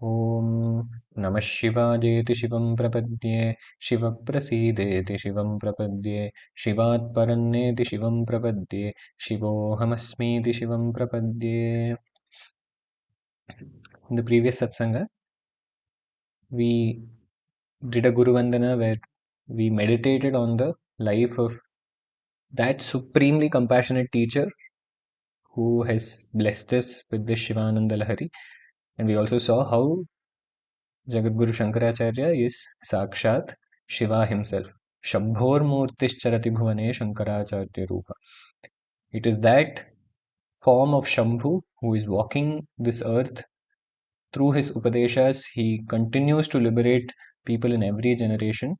ॐ नमः शिवायेति शिवं प्रपद्ये शिवप्रसीदेति शिवं प्रपद्ये शिवात्परन्नेति शिवं प्रपद्ये शिवोऽहमस्मीति शिवं प्रपद्ये. In the previous satsanga, we did a Guru Vandana where we meditated on the life of that supremely compassionate teacher who has blessed us with the Shivananda Lahari. And we also saw how Jagadguru Shankaracharya is Sakshat Shiva himself. Shambhor Murtischarati Bhuvane Shankaracharya Rupa. It is that form of Shambhu who is walking this earth. Through his Upadeshas, he continues to liberate people in every generation.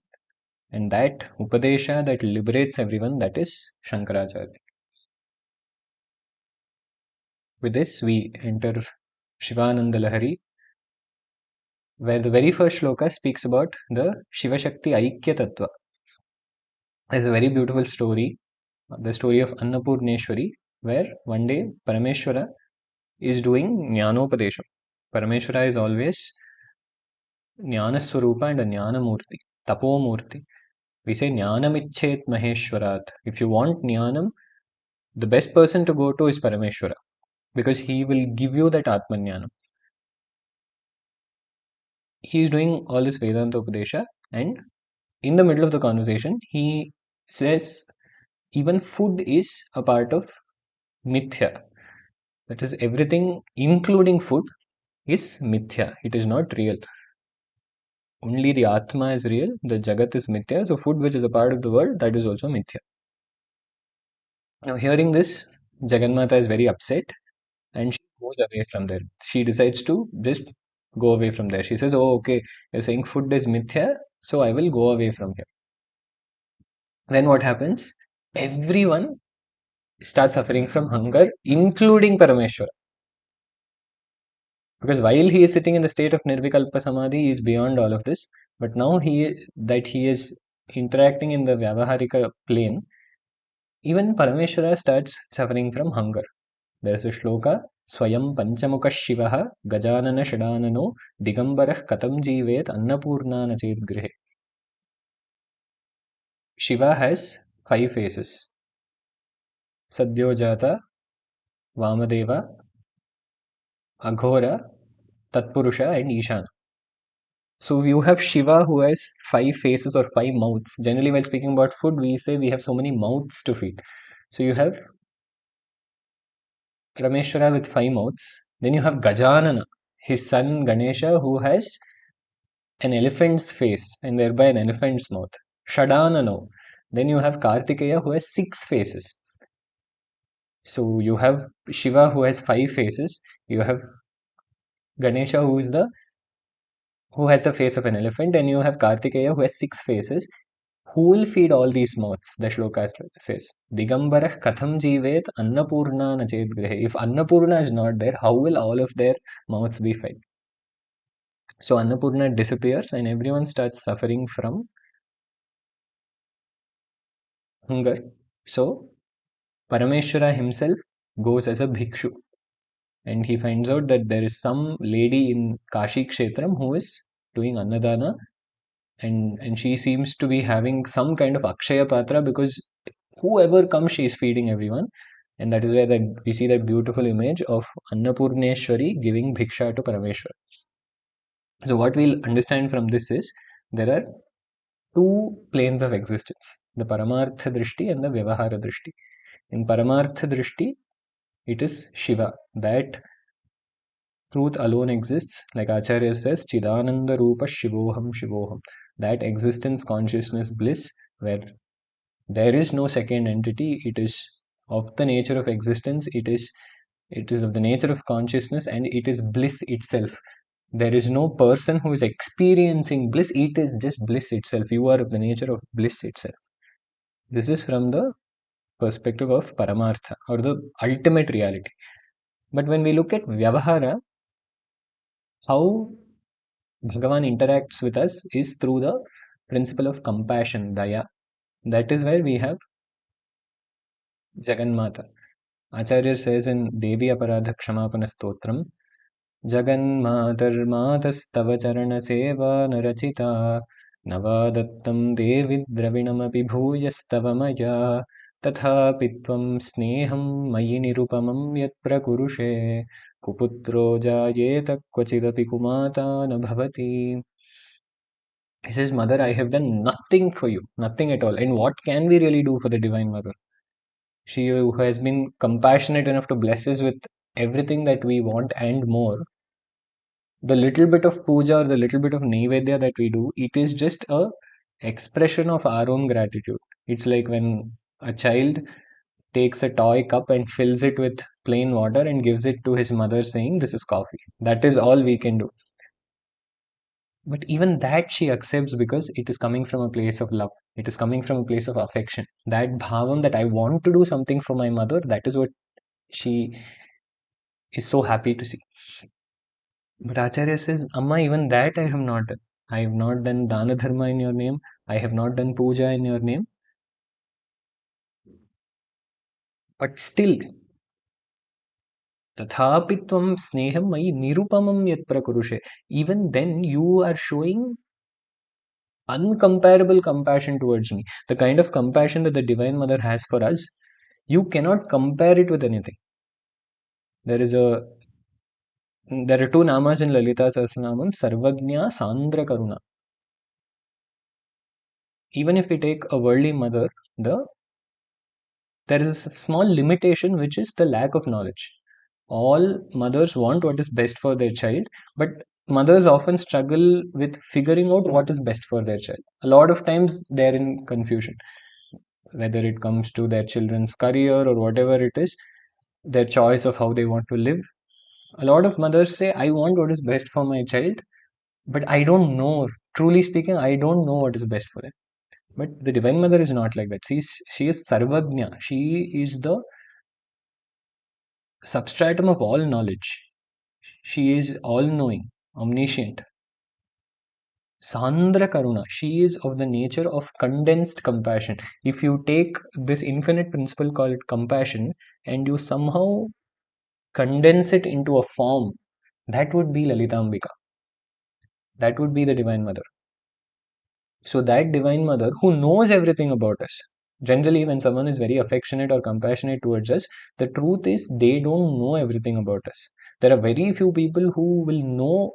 And that Upadesha that liberates everyone, that is Shankaracharya. With this, we enter Shivanandalahari, where the very first shloka speaks about the Shiva Shakti Aikya Tattva. It's a very beautiful story, the story of Annapurneshwari, where one day Parameshwara is doing Jnanopadesham. Parameshwara is always Jnanaswarupa and a Jnanamurti, Tapomurti. We say Jnanamichet Maheshwarat. If you want Jnanam, the best person to go to is Parameshwara, because he will give you that Atmajnanam. He is doing all this Vedanta Upadesha, and in the middle of the conversation, he says even food is a part of Mithya. That is, everything, including food, is Mithya. It is not real. Only the Atma is real, the Jagat is Mithya. So, food which is a part of the world, that is also Mithya. Now, hearing this, Jagannatha is very upset and she goes away from there. She decides to just go away from there. She says, "Oh, okay, you're saying food is Mithya, so I will go away from here." Then what happens? Everyone starts suffering from hunger, including Parameshwara. Because while he is sitting in the state of Nirvikalpa Samadhi, he is beyond all of this. But now he is interacting in the Vyavaharika plane, even Parameshwara starts suffering from hunger. There is a shloka, Swayam Panchamukha Shivaha Gajanana Shadanano Digambarah Katam Jivet Annapurna Nachet Grihe. Shiva has 5 faces. Sadyojata, Vamadeva, Aghora, Tatpurusha and Ishana. So you have Shiva who has 5 faces or 5 mouths. Generally, while speaking about food, we say we have so many mouths to feed. So you have Rameshwara with 5 mouths. Then you have Gajanana, his son Ganesha, who has an elephant's face and thereby an elephant's mouth. Shadanano. Then you have Kartikeya who has 6 faces. So you have Shiva who has 5 faces. You have Ganesha who has the face of an elephant, and you have Kartikeya who has 6 faces. Who will feed all these mouths? The shloka says, Digambarah katham jivet annapurna nachet grihe. If Annapurna is not there, how will all of their mouths be fed? So Annapurna disappears and everyone starts suffering from hunger. So Parameshwara himself goes as a bhikshu, and he finds out that there is some lady in Kashi Kshetram who is doing Annadana, and she seems to be having some kind of Akshaya Patra, because whoever comes, she is feeding everyone. And that is where we see that beautiful image of Annapurneshwari giving bhiksha to Parameshwar. So what we'll understand from this is there are 2 planes of existence, the Paramartha Drishti and the Vyavahara Drishti. In Paramartha Drishti, it is Shiva, that truth alone exists, like Acharya says, Chidananda Rupa Shivoham Shivoham. That existence, consciousness, bliss, where there is no second entity, it is of the nature of existence, it is of the nature of consciousness, and it is bliss itself. There is no person who is experiencing bliss, it is just bliss itself. You are of the nature of bliss itself. This is from the perspective of Paramartha, or the ultimate reality. But when we look at Vyavahara, how Bhagavan interacts with us is through the principle of compassion, Daya. That is where we have Jagannatha. Acharya says in Devi Aparadha Kshamapana Stotram, जगन्मातर्मातस्तव चरणसेवानरचिता न वा दत्तं देवि द्रविणमपि भूयस्तव मया तथापि त्वं स्नेहं मयि निरुपमं यत्प्रकुरुषे कुपुत्रो जायेत क्वचिदपि कुमाता न भवति. He says, Mother, I have done nothing for you, nothing at all. And what can we really do for the Divine Mother? She who has been compassionate enough to bless us with everything that we want and more. The little bit of puja or the little bit of naivedya that we do, it is just a expression of our own gratitude. It's like when a child takes a toy cup and fills it with plain water and gives it to his mother saying, this is coffee. That is all we can do. But even that she accepts because it is coming from a place of love. It is coming from a place of affection. That bhavam that I want to do something for my mother, that is what she is so happy to see. But Acharya says, Amma, even that I have not done. I have not done dana dharma in your name. I have not done puja in your name. But still, tathapi tvam sneham mayi nirupamam yat prakurushe. Even then, you are showing uncomparable compassion towards me. The kind of compassion that the Divine Mother has for us, you cannot compare it with anything. There is a there are two namas in Lalita Sahasranamam, Sarvagnya, Sandra Karuna. Even if we take a worldly mother, there is a small limitation which is the lack of knowledge. All mothers want what is best for their child, but mothers often struggle with figuring out what is best for their child. A lot of times they're in confusion, whether it comes to their children's career or whatever it is, their choice of how they want to live. A lot of mothers say, I want what is best for my child, but I don't know. Truly speaking, I don't know what is best for them. But the Divine Mother is not like that. She is Sarvagnya. She is the substratum of all knowledge. She is all knowing, omniscient. Sandra Karuna, she is of the nature of condensed compassion. If you take this infinite principle called compassion and you somehow condense it into a form, that would be Lalita Ambika. That would be the Divine Mother. So, that Divine Mother who knows everything about us. Generally, when someone is very affectionate or compassionate towards us, the truth is they don't know everything about us. There are very few people who will know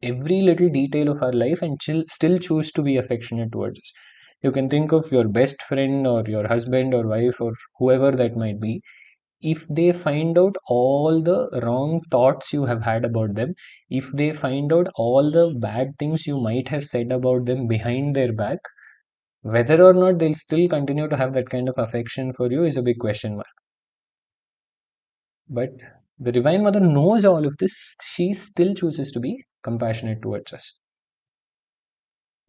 every little detail of our life and still choose to be affectionate towards us. You can think of your best friend or your husband or wife or whoever that might be. If they find out all the wrong thoughts you have had about them, if they find out all the bad things you might have said about them behind their back, whether or not they'll still continue to have that kind of affection for you is a big question mark. But the Divine Mother knows all of this, she still chooses to be compassionate towards us.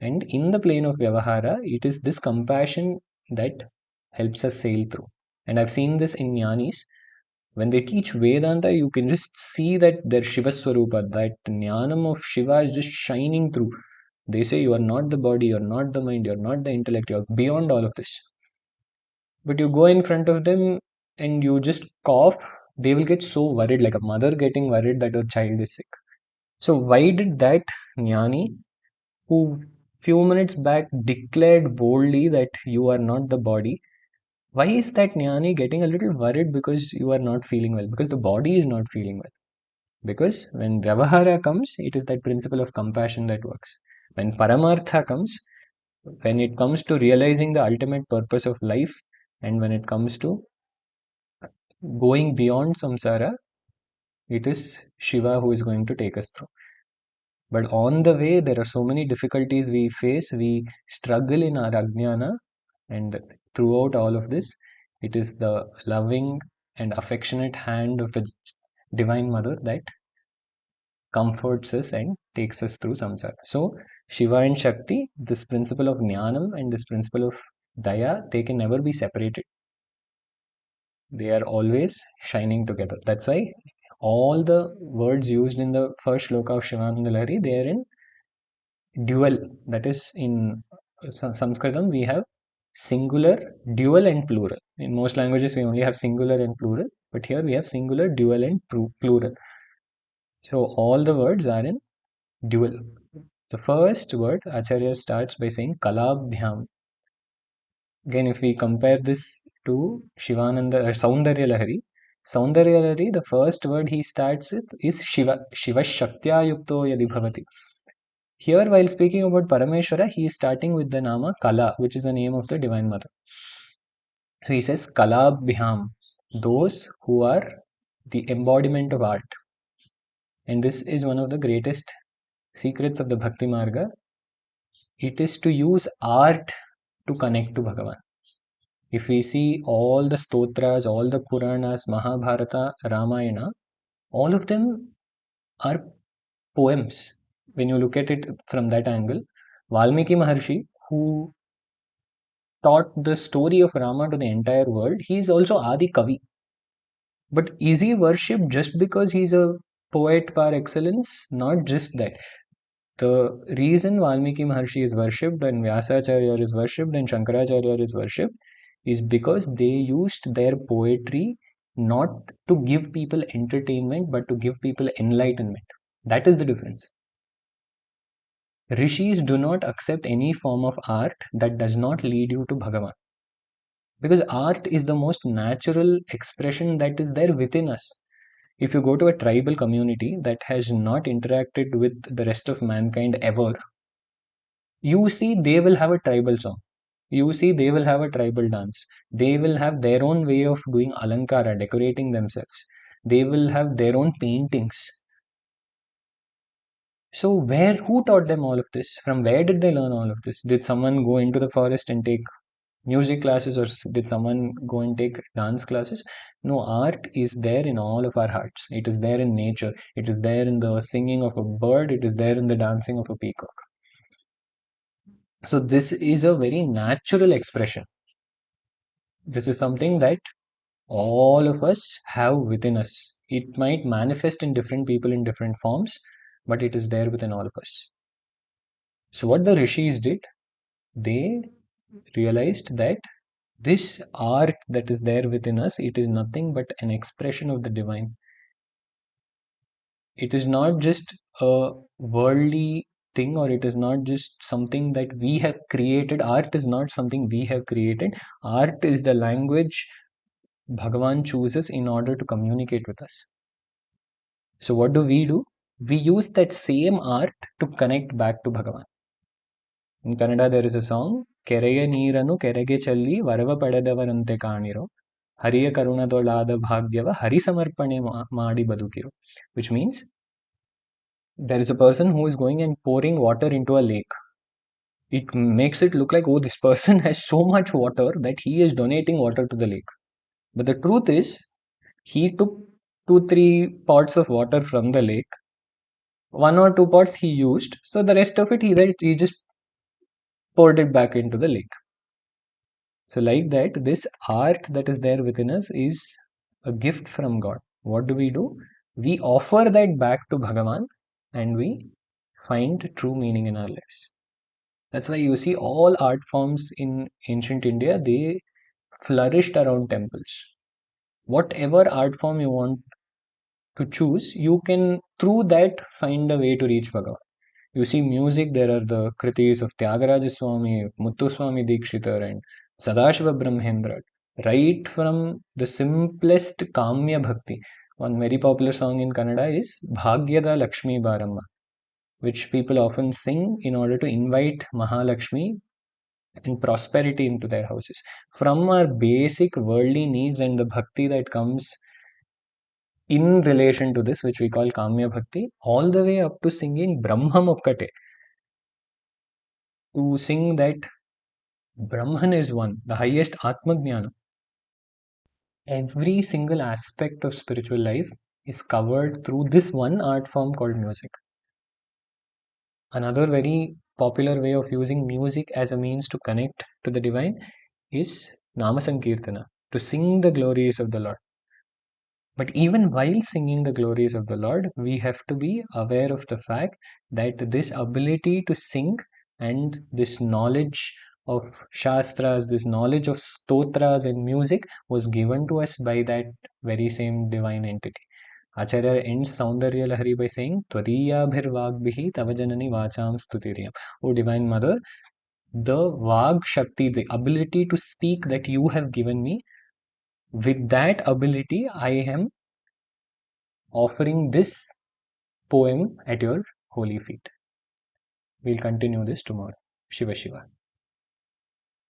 And in the plane of Vyavahara, it is this compassion that helps us sail through. And I've seen this in Jnanis. When they teach Vedanta, you can just see that their Shiva Swarupa, that Jnanam of Shiva is just shining through. They say you are not the body, you're not the mind, you're not the intellect, you're beyond all of this. But you go in front of them and you just cough, they will get so worried, like a mother getting worried that her child is sick. So why did that Jnani, who few minutes back declared boldly that you are not the body, why is that Jnani getting a little worried because you are not feeling well? Because the body is not feeling well. Because when Vyavahara comes, it is that principle of compassion that works. When Paramartha comes, when it comes to realizing the ultimate purpose of life, and when it comes to going beyond samsara, it is Shiva who is going to take us through. But on the way, there are so many difficulties we face. We struggle in our ajnana, and throughout all of this, it is the loving and affectionate hand of the Divine Mother that comforts us and takes us through samsara. So, Shiva and Shakti, this principle of Jnanam and this principle of Daya, they can never be separated. They are always shining together. That's why all the words used in the first shloka of Shivanandalahari, they are in dual. That is, in Sanskritam, we have singular, dual, and plural. In most languages, we only have singular and plural, but here we have singular, dual, and plural. So all the words are in dual. The first word, Acharya starts by saying Kalabhyam. Again, if we compare this to Saundarya Lahari, the first word he starts with is Shiva. Shiva Shaktya Yukto Yadi Bhavati. Here, while speaking about Parameshwara, he is starting with the Nama Kala, which is the name of the Divine Mother. So he says Kalabhyam, those who are the embodiment of art. And this is one of the greatest secrets of the Bhakti Marga. It is to use art to connect to Bhagavan. If we see all the stotras, all the Puranas, Mahabharata, Ramayana, all of them are poems. When you look at it from that angle, Valmiki Maharshi, who taught the story of Rama to the entire world, he is also Adi Kavi. But is he worshipped just because he's a poet par excellence? Not just that. The reason Valmiki Maharshi is worshipped and Vyasacharya is worshipped and Shankaracharya is worshipped is because they used their poetry not to give people entertainment but to give people enlightenment. That is the difference. Rishis do not accept any form of art that does not lead you to Bhagavan. Because art is the most natural expression that is there within us. If you go to a tribal community that has not interacted with the rest of mankind ever, you see they will have a tribal song. You see they will have a tribal dance. They will have their own way of doing alankara, decorating themselves. They will have their own paintings. So who taught them all of this? From where did they learn all of this? Did someone go into the forest and take music classes, or did someone go and take dance classes? No, art is there in all of our hearts. It is there in nature. It is there in the singing of a bird. It is there in the dancing of a peacock. So this is a very natural expression. This is something that all of us have within us. It might manifest in different people in different forms, but it is there within all of us. So what the rishis did, they realized that this art that is there within us, it is nothing but an expression of the divine. It is not just a worldly thing, or it is not just something that we have created. Art is not something we have created. Art is the language Bhagavan chooses in order to communicate with us. So what do? We use that same art to connect back to Bhagavan. In Kannada, there is a song, Kereya Neeranu Kerege Challi Varava Padadavarante Kaniro Hariya Karunadolada Bhagyava Hari Samarpane Madi Badukiro, which means there is a person who is going and pouring water into a lake. It makes it look like, oh, this person has so much water that he is donating water to the lake. But the truth is, he took 2-3 pots of water from the lake. 1 or 2 pots he used, so the rest of it he just poured it back into the lake. So, like that, this art that is there within us is a gift from God. What do? We offer that back to Bhagavan and we find true meaning in our lives. That's why you see all art forms in ancient India, they flourished around temples. Whatever art form you want to choose, you can through that find a way to reach Bhagavan. You see music, there are the kritis of Tyagaraja Swami, Muthuswami Dikshitar and Sadashiva Brahmendra. Right from the simplest Kamya Bhakti. One very popular song in Kannada is Bhagyada Lakshmi Baramma, which people often sing in order to invite Mahalakshmi and prosperity into their houses. From our basic worldly needs and the bhakti that comes in relation to this, which we call Kamya Bhakti, all the way up to singing Brahmam Okkate, to sing that Brahman is one, the highest Atmajnana. Every single aspect of spiritual life is covered through this one art form called music. Another very popular way of using music as a means to connect to the divine is Nama Sankirtana, to sing the glories of the Lord. But even while singing the glories of the Lord, we have to be aware of the fact that this ability to sing and this knowledge of Shastras, this knowledge of Stotras and music was given to us by that very same divine entity. Acharya ends Saundarya Lahari by saying, Twadiyabhirvagbhihi tavajanani vacham stutiriyam. O Divine Mother, the Vag Shakti, the ability to speak that you have given me, with that ability, I am offering this poem at your holy feet. We'll continue this tomorrow. Shiva Shiva.